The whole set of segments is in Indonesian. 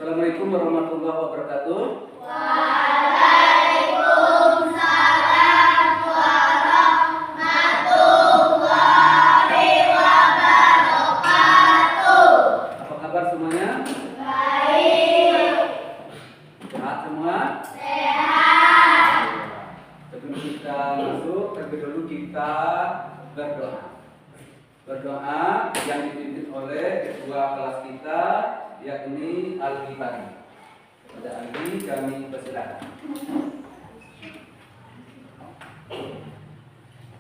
Assalamualaikum warahmatullahi wabarakatuh. Waalaikumsalam warahmatullahi wabarakatuh. Apa kabar semuanya? Baik. Sehat semua? Sehat. Sebelum kita masuk, terlebih dahulu kita berdoa. Berdoa yang dipimpin oleh ketua kelas kita, yakni Al-Ghifari. Pada Ali kami persilakan.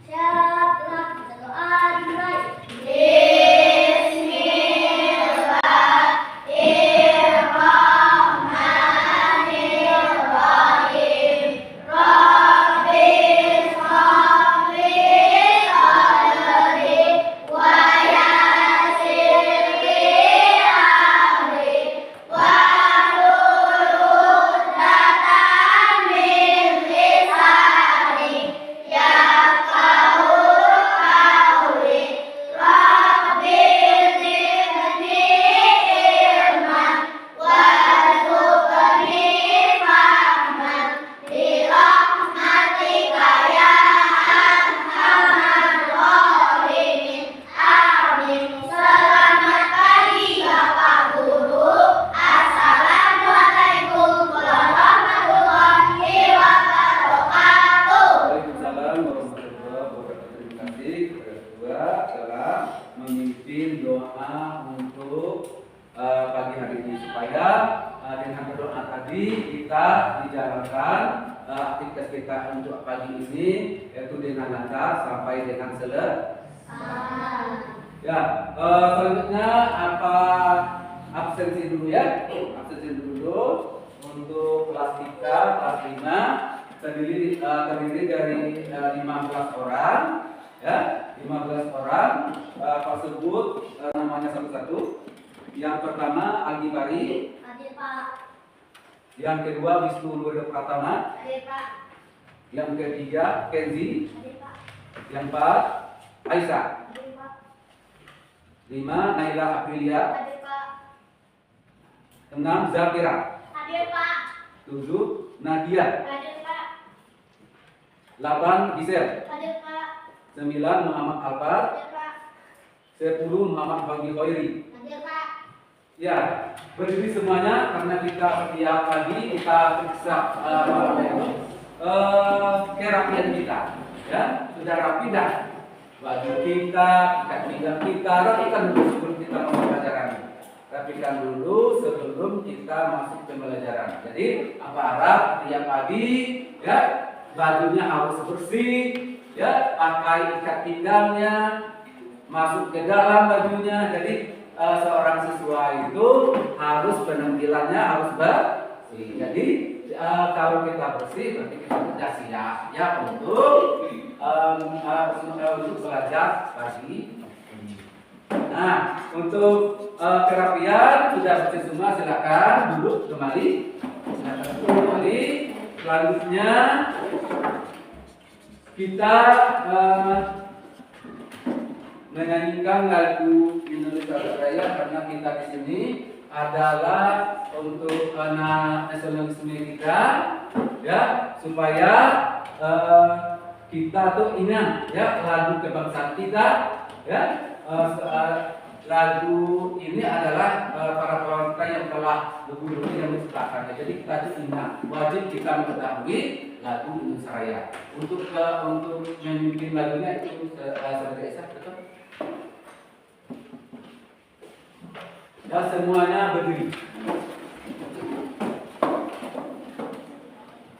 Siaplah berdoa dimulai. Bismillahirrahmanirrahim. Rabbi sholli sadri wa yassir li amri wahlul 'uqdatam min lisani yafqahu qawli. Rabbi zidni ilman warzuqni fahman bi rahmatika ya arhamar rahimin. Amin. Selamat pagi Bapak Guru. Assalamualaikum warahmatullahi wabarakatuh. Waalaikumsalam warahmatullahi wabarakatuh. Terima kasih kepada ketua telah memimpin doa untuk pagi hari ini supaya dengan berdoa tadi kita dijalankan aktivitas kita untuk pagi ini yaitu dengan lancar sampai dengan selesai. Ya, selanjutnya apa absensi dulu ya? Absensi dulu untuk kelas 3, kelas 5 terdiri dari 15 orang ya, 15 orang. Pak sebut namanya satu-satu. Yang pertama Al-Ghifari, Hadir Pak. yang kedua Wisnu Nurul Pratama, Hadir Pak. yang ketiga Kenzi, Hadir Pak. yang keempat Aisyah, Hadir Pak. 5 Naila Aprilia, Hadir Pak. 6 Zakira, Hadir Pak. 7 Nadia, Hadir Pak. 8 Gisel, Hadir Pak. 9 Muhammad Alfar, Hadir Pak. 10 Muhammad Fahmi Khairi. Hadir Pak. Ya, berdiri semuanya karena kita setiap pagi kita periksa kerapian kita. Ya, sudah rapi dah. Baju kita, ikat pinggang kita, rapikan dulu sebelum kita masuk pelajaran. Rapikan dulu sebelum kita masuk pembelajaran. Jadi, apa harap tiap pagi ya bajunya harus bersih, ya, pakai ikat pinggangnya, masuk ke dalam bajunya. Jadi seorang siswa itu harus penampilannya harus bersih. Jadi kalau kita bersih berarti kita sudah siap ya untuk belajar pagi ini. Nah, untuk kerapian sudah bersih semua, silakan duduk kembali. Silakan duduk kembali. Selanjutnya kita menyanyikan lagu Indonesia Raya karena kita di sini adalah untuk nasionalisme kita, ya, supaya kita tuh ingat ya lagu kebangsaan kita, ya. Lagu ini adalah para wanita yang telah lebih yang menciptakannya. Jadi kita tuh ingat, wajib kita mengetahui lagu Indonesia Raya. Untuk memimpin lagunya itu sebagai Esa, betul? Ya, semuanya berdiri.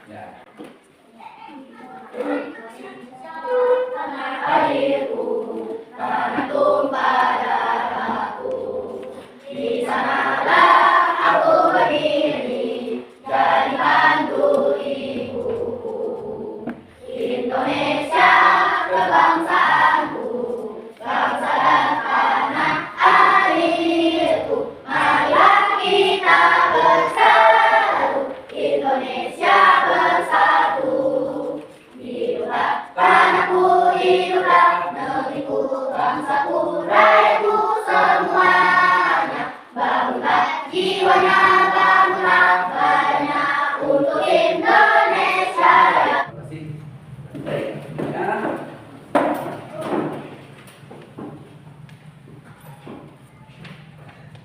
Ya. Tanah airku, tanah tumpah darahku, di sanalah aku berdiri, jadi bantu ibuku. Indonesia kebangsaanku, bangsa dan tanah airku. Marilah kita bersatu, Indonesia bersatu. Hiduplah tanahku, hiduplah negeriku, bangsaku, rakyatku semuanya. Bangunlah jiwanya.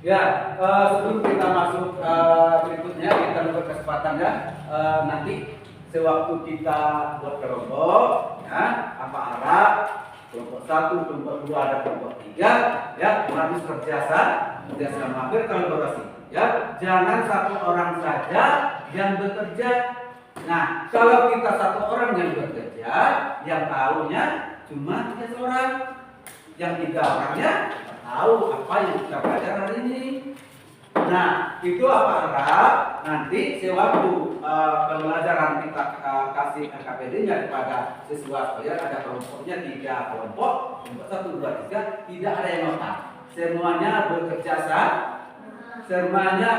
Ya, sebelum kita masuk berikutnya, kita berkesempatan ya, nanti sewaktu kita buat kelompok, ya, apa arah, kelompok 1, kelompok 2, ada kelompok 3, ya, harus kerjasama, berkolaborasi, ya, jangan satu orang saja yang bekerja. Nah, kalau kita satu orang yang bekerja, yang tahunya cuma 3 orang, yang 3 orangnya tahu apa yang kita belajar hari ini. Nah, itu apa harap nanti sewaktu pembelajaran kita kasih KPD-nya kepada siswa supaya ada kelompoknya 3 kelompok, 1, 2, 3, tidak ada yang ngotak. Semuanya bekerja sama, semuanya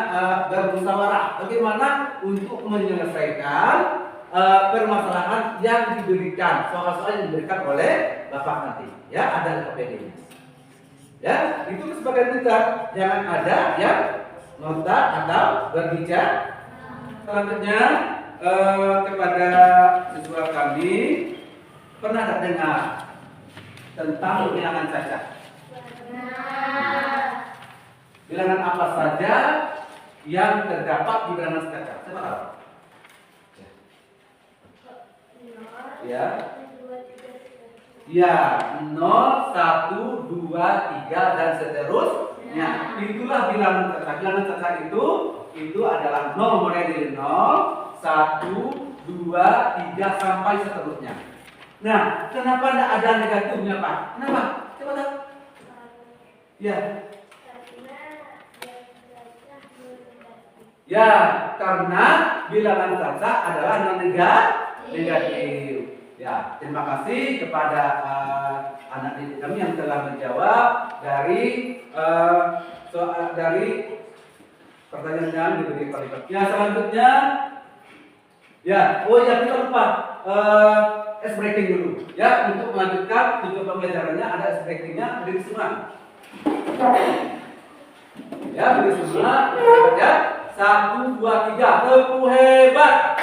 bermusyawarah. Bagaimana untuk menyelesaikan permasalahan yang diberikan, soal-soal yang diberikan oleh Bapak nanti. Ya, ada KPD-nya. Ya, itu sebagai kita, jangan ada yang nota atau berbicara. Selanjutnya kepada siswa kami, pernah tak dengar tentang bilangan cacat? Bilangan apa saja yang terdapat di bilangan cacat? Siapa tahu? Ya. Ya, 0, 1, 2, 3 dan seterusnya. Itulah bilangan cacat. Bilangan cacat itu adalah 0 mulai dari 0, 1, 2, 3 sampai seterusnya. Nah, kenapa tidak ada negatifnya, Pak? Kenapa? Coba tahu. Ya. Ya, karena bilangan cacat adalah non negatif. Ya, terima kasih kepada anak didik kami yang telah menjawab dari pertanyaan yang diberi kalimat. Ya, selanjutnya, ya, oh ya kita lupa ice breaking dulu. Ya, untuk melanjutkan tujuan pembelajarannya ada ice breakingnya, berdiri semua. Ya, berdiri semua. Ya, 1, 2, 3, tepu hebat.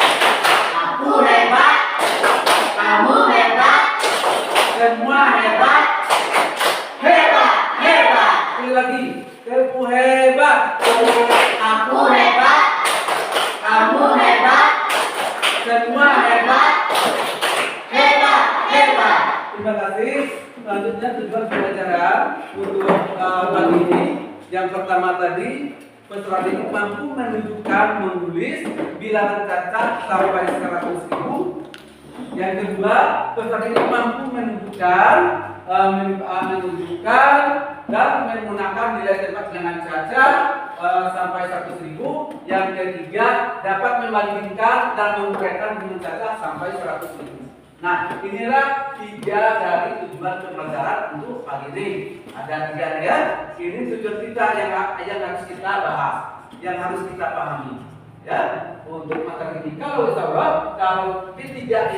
Aku hebat. Kamu hebat. Semua hebat. Hebat, hebat. Sekali lagi, tepu hebat. Aku hebat. Kamu hebat. Semua hebat. Hebat, hebat. Terima kasih. Selanjutnya tujuan pembelajaran untuk pagi ini. Yang pertama tadi, peserta ini mampu menunjukkan menulis bilangan cacat sampai 100.000. Yang kedua, peserta ini mampu menunjukkan dan menggunakan nilai tempat bilangan cacat sampai 100.000. Yang ketiga, dapat membandingkan dan menguraikan bilangan cacat sampai 100.000. Nah, inilah 3 dari tujuan pembelajaran untuk pagi ini. Ada 3 ya. Ini tujuan kita yang harus kita bahas, yang harus kita pahami. Ya, untuk materi ini kalau ketiga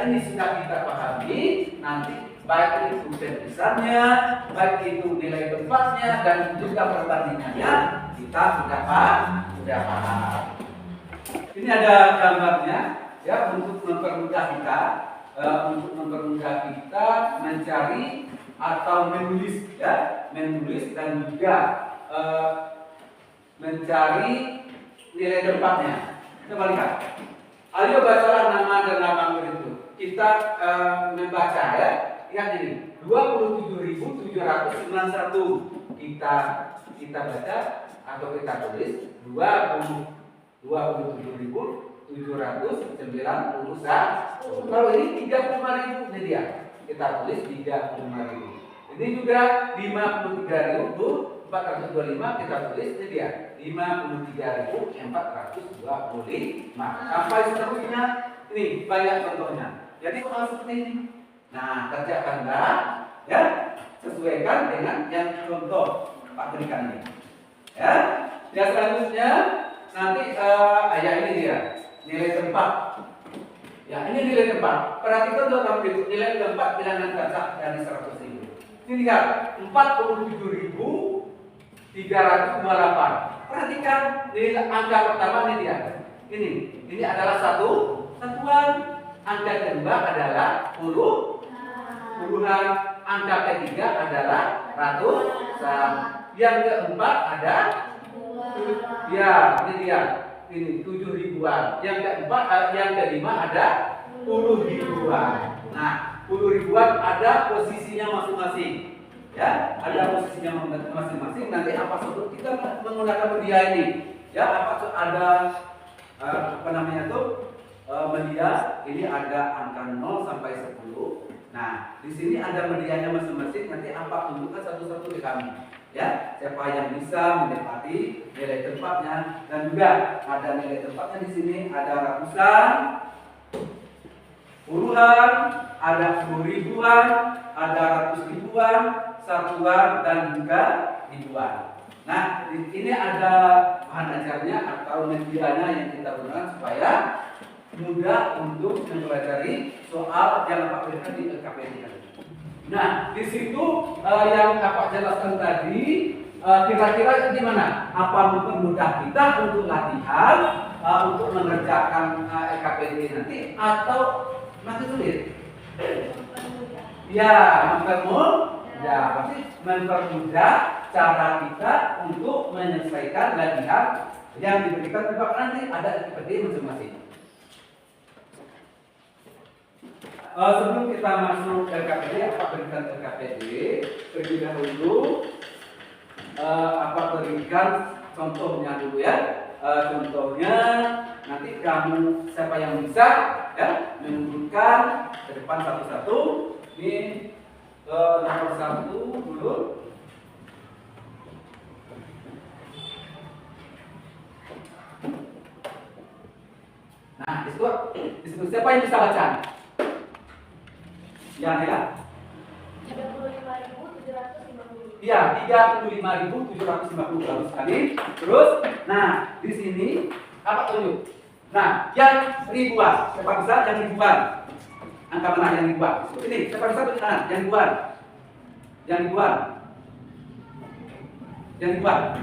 ini sudah kita pahami, nanti baik itu penulisannya, baik itu nilai tempatnya dan juga perbandingannya kita sudah paham. Ini ada gambarnya ya untuk mempermudah kita mencari atau menulis ya, dan juga mencari nilai tempatnya. Coba lihat. Ayo bacalah nama dan lambang berikut. Kita membaca ya. Lihat ini. 27.791. Kita baca atau kita tulis 27.791. Kalau ini 35.000 ini dia. Kita tulis 35.000. Ini juga 53.425 kita tulis ini dia. 53.425 sampai seterusnya. Ini banyak contohnya. Jadi soal seperti ini. Nah, kerjakanlah ya, sesuaikan dengan yang contoh Pak berikan ini. Ya. Ya, selanjutnya nanti ini dia nilai tempat. Ya, ini nilai tempat. Perhatikan dalam berikut nilai tempat bilangan cacat dari 100.000. Ini lihat 47.328. Perhatikan di angka pertama ini dia. Ini adalah satuan. Angka kedua adalah puluhan. Angka ketiga adalah ratusan. Yang keempat ada, ya ini dia, ini 7 ribuan. Yang keempat, yang kelima ada 10 ribuan. Nah, 10 ribuan ada posisinya masing-masing. Ya, ada posisinya masing-masing. Nanti apa sebut kita menggunakan media ini? Ya, ada apa namanya tuh? Media ini ada angka 0 sampai 10. Nah, di sini ada medianya masing-masing. Nanti apa tunjukkan satu-satu di kami. Ya, siapa yang bisa mendapati nilai tempatnya, dan juga ada nilai tempatnya di sini ada ratusan, puluhan, ada 10 ribuan, ada ratus ribuan, satuan, dan juga ribuan. Nah, ini ada bahan ajarnya atau medianya yang kita gunakan supaya mudah untuk mempelajari soal yang Bapak berikan di LKPD. Nah, di situ yang Bapak jelaskan tadi, kira-kira gimana? Apa mempermudah kita untuk latihan, untuk mengerjakan LKPD nanti, atau masih sulit? Ya, mempermudah cara kita untuk menyelesaikan latihan yang diberikan Bapak nanti ada LKPD masing-masing. Sebelum kita masuk LKPD, apa berikan LKPD terlebih dahulu, apa berikan contohnya dulu ya. Contohnya nanti kamu siapa yang bisa ya menunjukkan ke depan satu-satu. Ini nomor 1 dulu. Nah, disitu siapa yang bisa baca? Ya, ya. 35.750. Iya, 35.750 bagus sekali. Terus, nah di sini apa tunjuk? Nah, yang ribuan, siapa bisa yang ribuan? Angka mana yang ribuan? Ini, siapa bisa tunjuk kanan? Yang ribuan, yang ribuan, yang ribuan.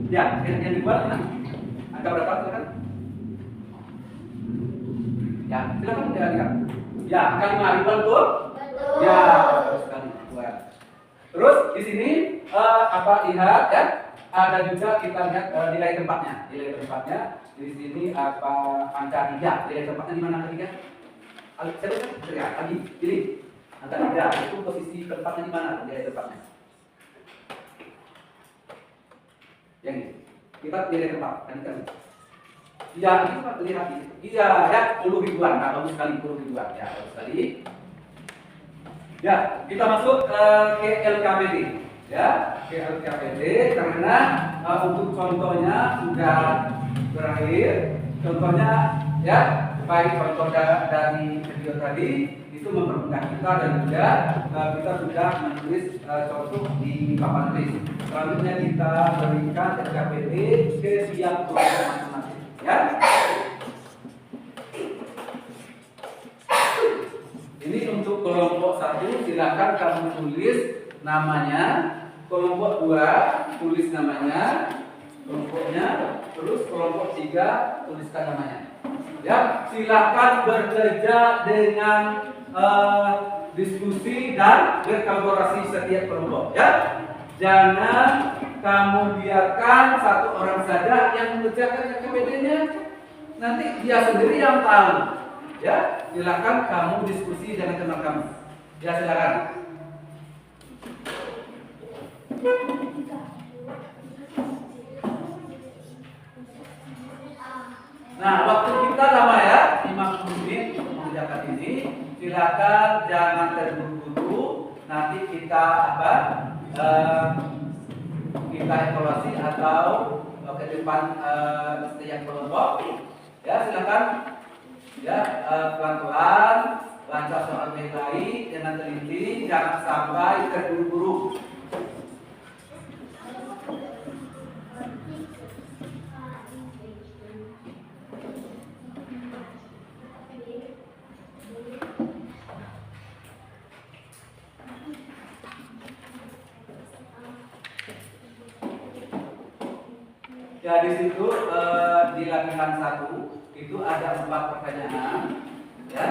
Ya, yang ribuan mana? Angka berapa kan? Ya, silakan kita lihat. Ya, angka 5 ribuan betul? Betul. Ya, terus sekali ribuan. Terus di sini apa lihat ya? Ada juga kita lihat nilai tempatnya. Nilai tempatnya di sini apa angka 3. Nilai tempatnya di mana angka 3? Saya lihat lagi. Ini angka 3 itu posisi tempatnya di mana? Nilai tempatnya. Yang ini. Kita nilai tempat kan. Ya, itu Pak lihat ini. Iya, ya 10 ribuan. Nah, bagus sekali 10 ribuan. Ya, bagus sekali. Ya, kita masuk ke LKPD. Ya, ke LKPD karena untuk contohnya sudah berakhir. Contohnya ya, baik contoh dari video tadi itu mempermudah kita dan juga kita sudah menulis contoh di papan tulis. Selanjutnya kita berikan LKPD ke setiap kelompok masing-masing. Ya, ini untuk kelompok 1 silakan kamu tulis namanya, kelompok 2 tulis namanya, kelompoknya, terus kelompok 3 tuliskan namanya. Ya, silakan bekerja dengan diskusi dan berkolaborasi setiap kelompok. Ya, jangan kamu biarkan satu orang saja yang mengerjakan LKPD-nya, nanti dia sendiri yang tahu. Ya, silakan kamu diskusi dengan teman kamu. Ya, silakan. Nah, waktu kita lama ya, 50 menit untuk mengerjakan ini. Silakan jangan terburu-buru. Nanti kita apa? Kita evaluasi atau ke depan setiap kelompok. Ya, silakan. Ya, pelan-pelan baca soal baik dengan teliti, jangan sampai terburu-buru. Ya, di situ di latihan 1 itu ada 4 pertanyaan. Ya,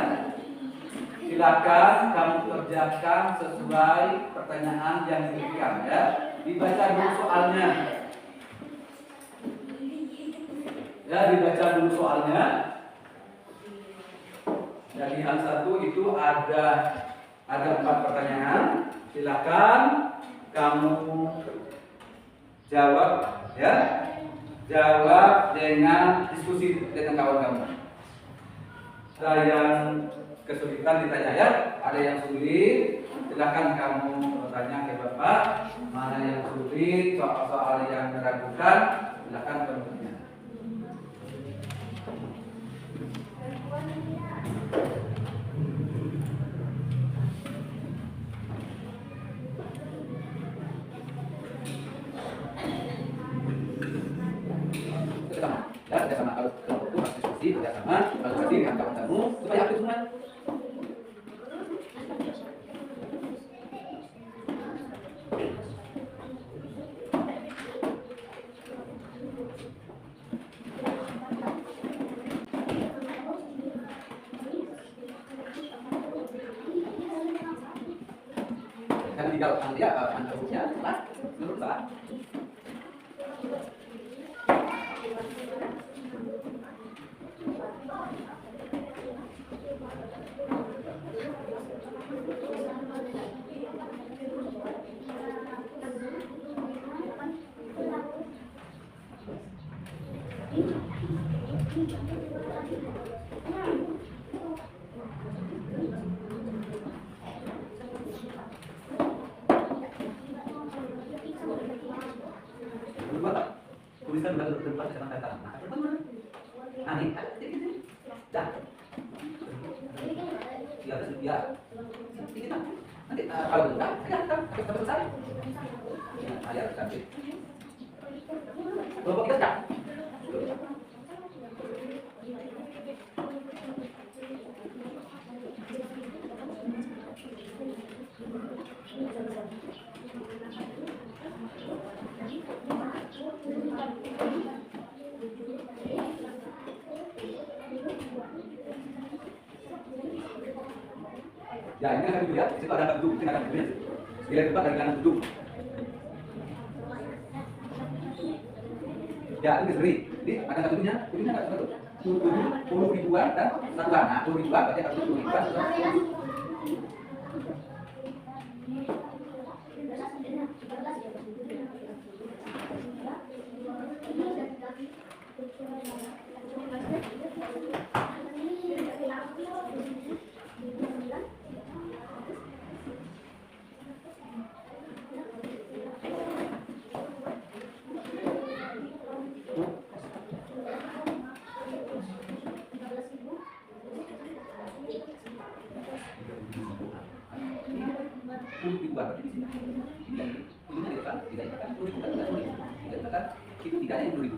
Silakan kamu kerjakan sesuai pertanyaan yang diberikan ya. Dibaca dulu soalnya. Ya, dibaca dulu soalnya. Dari hal 1 itu ada 4 pertanyaan. Silakan kamu jawab ya. Jawab dengan diskusi dengan kawan kamu. Ada yang kesulitan ditanya ya, ada yang sulit, silakan kamu bertanya ke Bapak. Mana yang sulit, soal-soal yang meragukan, silakan kamu tanya. Ya, kerjasama kalau itu harus diskusi, kerjasama, harus diskusi dengan kawan-kamu supaya aktif semua. Karena tinggal nanti ya, antaranya, menurut saya. Tulisan baru tempat sekarang datang. Nah, ini dah. Ya, ya. Kita nanti kalau enggak, kita selesai. Nah, ya, cantik. Kelompok kita dah. Ya, ini akan dilihat, di situ ada gedung, ini ada gedungnya. Dilihat tempat dari kanan gedung. Ya, ini sendiri. Jadi ada gedungnya nggak betul. 10 ribuan dan 1-an. Nah, 10 ribuan berarti ada 10 ribuan. Itu tidak ada yang 10 ribu.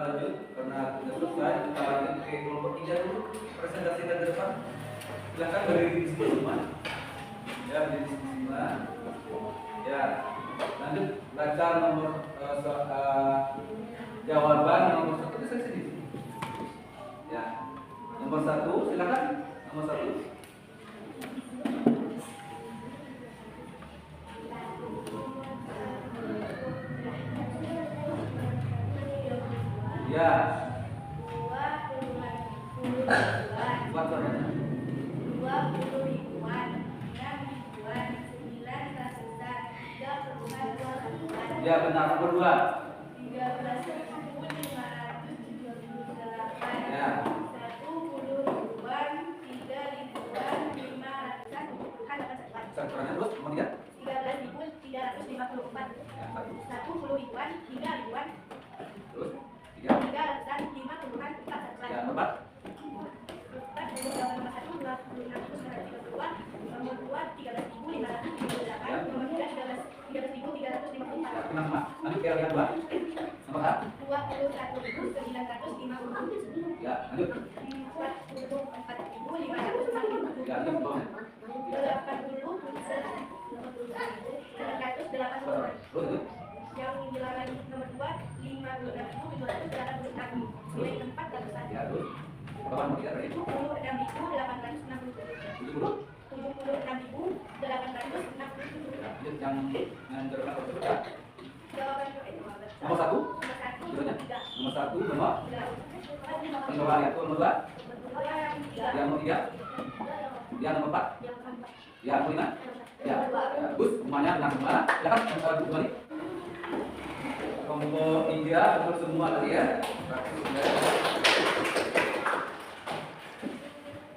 lanjut karena sudah selesai. Kita lanjut ke kelompok 3 dulu. Presentasikan ke depan. Silakan berdiri di sini semua. Ya, berdiri di sini semua. Ya, lanjut baca nomor jawaban nomor 1 di sini. Ya, nomor 1 silakan. Nomor 1. Ya. 20 ribuan, 6 ribuan, 9 ratusan, 3 ya benar. Nomor 2. 13.538. Ya. 10 ribuan, 3 ribuan, 5 ratusan, 7 terus kemudian 13.354. 10 ribuan, 3 ribuan, terus 3 ratusan, 5 puluhan, 4 ratusan. Ya, nomor 4. Nomor 2, 13.538. Nomor 3, 13.354. Lanjut ke yang 2. Nomor A. 21.950. Ya, lanjut. 44.550. Ya, lanjut. 80.980. Yang bilangan nomor 2, 56.786. Nilai 4 ratusan. Ya, terus. Berapa nomor 3 tadi? 76.860. 76.860. Yang berapa tersebut ya? Nomor 1? Nomor 1, nomor? Nomor 1, nomor 2? Yang nomor 3? Yang nomor 4? Yang nomor 5? Ya, bagus, semuanya benar semua. Silakan kembali. Kelompok 3 betul semua tadi ya.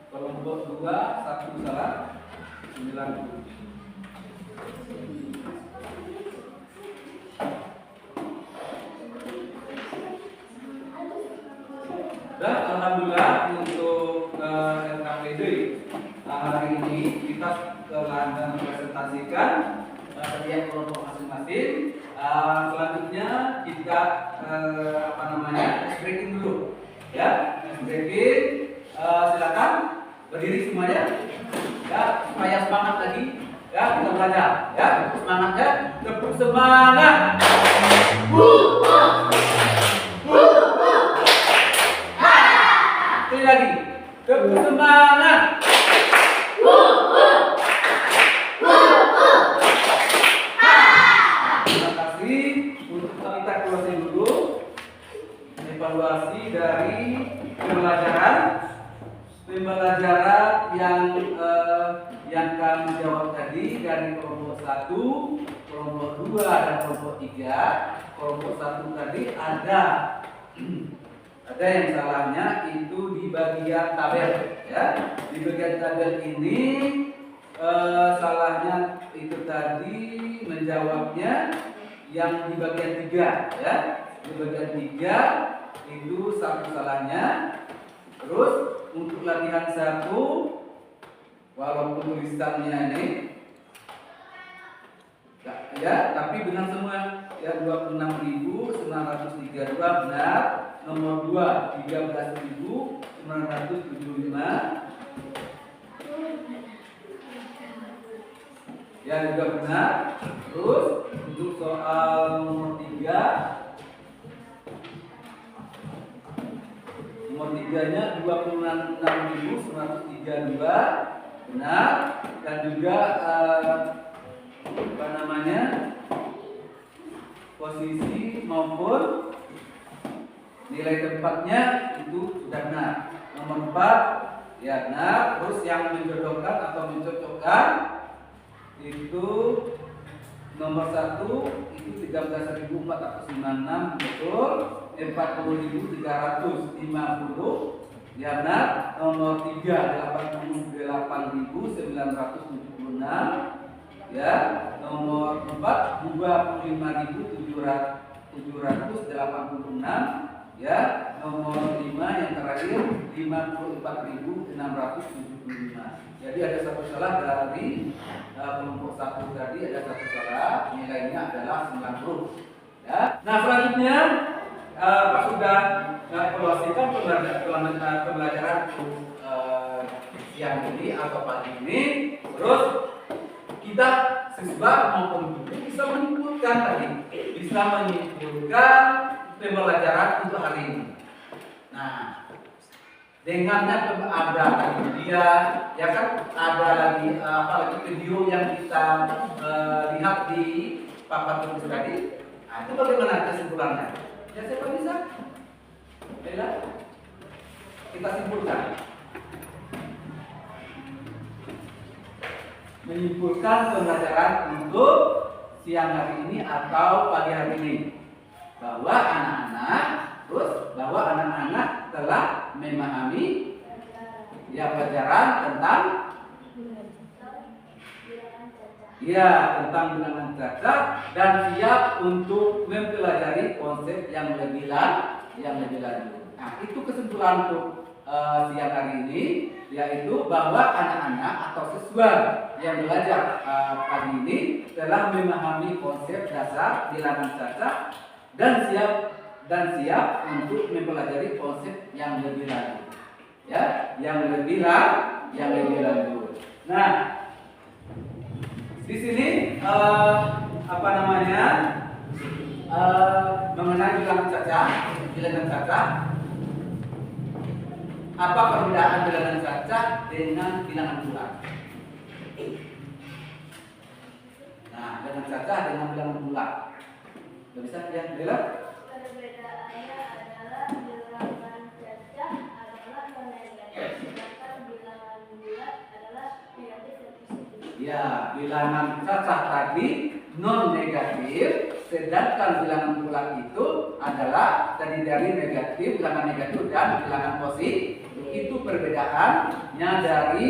Kelompok 2 1 salah 90. Dan alhamdulillah untuk LKPD hari ini kita telah mempresentasikan setiap kelompok masing-masing. Selanjutnya kita breaking dulu ya. Breaking, silakan berdiri semuanya ya supaya semangat lagi ya kita belajar ya. Semangatnya tepuk semangat. Sekali lagi tepuk semangat. Terima kasih. Untuk kita closing dulu evaluasi dari pembelajaran yang kami jawab tadi dari kelompok 1, kelompok 2 dan kelompok 3. Kelompok 1 tadi ada yang salahnya itu di bagian tabel ya. Di bagian tabel ini salahnya itu tadi menjawabnya yang di bagian 3 ya. Di bagian 3 itu satu salahnya. Terus untuk latihan 1 walaupun tulisannya ini ya tapi benar semua ya. 26.932 benar. Nomor 2 13.975 ya juga benar. Terus untuk soal nomor 3 nya 26.932 benar. Dan juga posisi maupun nilai tempatnya itu sudah benar. Nomor 4 ya benar. Terus yang menjodohkan atau mencocokkan itu nomor 1 itu 13.496 betul. 40.350 ya benar. Nomor 3 88.976 ya. Nomor 4 25.786 ya. Nomor 5 yang terakhir 54.675. Jadi ada satu salah dari kelompok 1 tadi, ada satu salah, nilainya adalah 90 ya. Nah selanjutnya sudah evaluasikan pembelajaran siang ini atau pagi ini, terus kita siswa maupun guru bisa menyimpulkan pembelajaran untuk hari ini. Nah, dengannya ada lagi media, ya kan, ada lagi apalagi video yang kita lihat di papan tulis tadi. Nah, itu bagaimana kesimpulannya? Ya, siapa bisa? Bella, kita simpulkan. Menyimpulkan pembelajaran untuk siang hari ini atau pagi hari ini, bahwa anak-anak telah memahami ya pelajaran tentang bilangan cacat dan siap untuk mempelajari konsep yang lebih lanjut. Nah, itu kesimpulan untuk siang hari ini, yaitu bahwa anak-anak atau siswa yang belajar pagi ini telah memahami konsep dasar bilangan cacat dan siap untuk mempelajari konsep yang lebih lanjut, ya, yang lebih lanjut. Nah, di sini mengenai bilangan cacat. Apa perbedaan bilangan cacat dengan bilangan bulat? Nah, bilangan cacat dengan bilangan bulat. Bisa ya, Bella? Perbedaannya adalah bilangan cacat adalah non-negatif, sedangkan bilangan bulat adalah negatif dan positif. Ya, bilangan cacat tadi non-negatif, sedangkan bilangan bulat itu adalah tadi dari negatif, bilangan negatif dan bilangan positif. Itu perbedaannya dari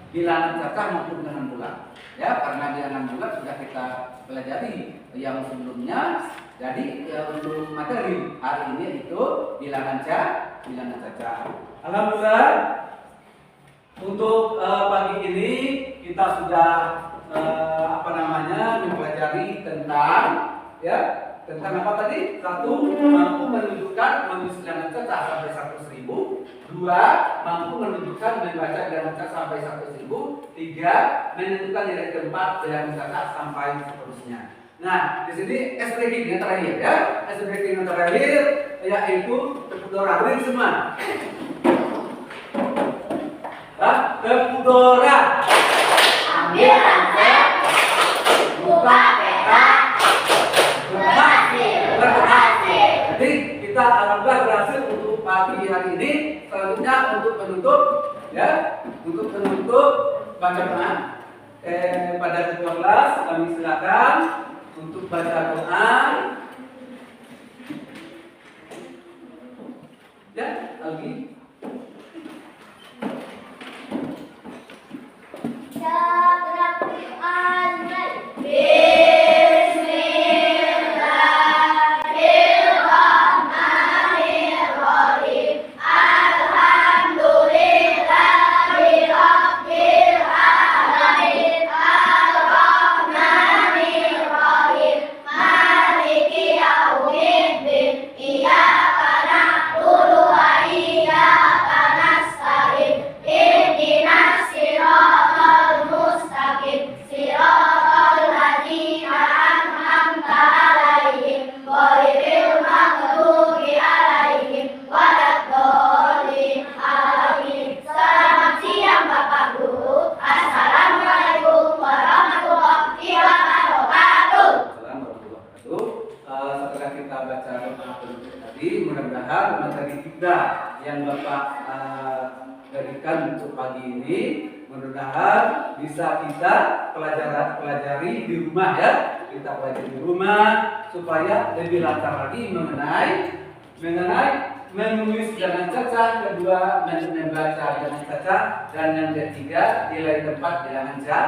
bilangan cacat maupun bilangan bulat. Ya, karena bilangan bulat sudah kita pelajari yang sebelumnya. Jadi untuk materi hari ini itu bilangan cacat. Alhamdulillah untuk pagi ini kita sudah mempelajari tentang apa tadi? 1. Mampu menunjukkan menulis bilangan cacat sampai 100.000. 2. Mampu menunjukkan membaca bilangan cacat sampai 100.000. 3. Menentukan nilai tempat bilangan cacat sampai seterusnya. Nah, di sini SPG yang terakhir ya. SPG yang terakhir yaitu Tepudora. Beri semua. Tepudora. Ambil resep, buka peta, berhasil. Jadi kita alhamdulillah berhasil untuk pagi hari ini. Selanjutnya untuk penutup baca doa. Pada ketua kelas kami silakan untuk baca doa. Ya, lagi. Mudah-mudahan materi kita yang Bapak berikan untuk pagi ini mudah-mudahan bisa kita pelajari di rumah ya. Kita pelajari di rumah supaya lebih lancar lagi mengenai menulis bilangan cacat, kedua membaca bilangan cacat, dan yang ketiga nilai tempat bilangan cacat.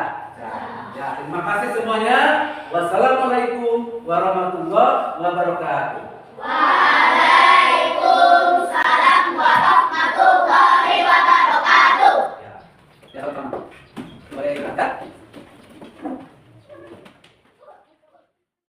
Ya, terima kasih semuanya. Wassalamualaikum warahmatullahi wabarakatuh.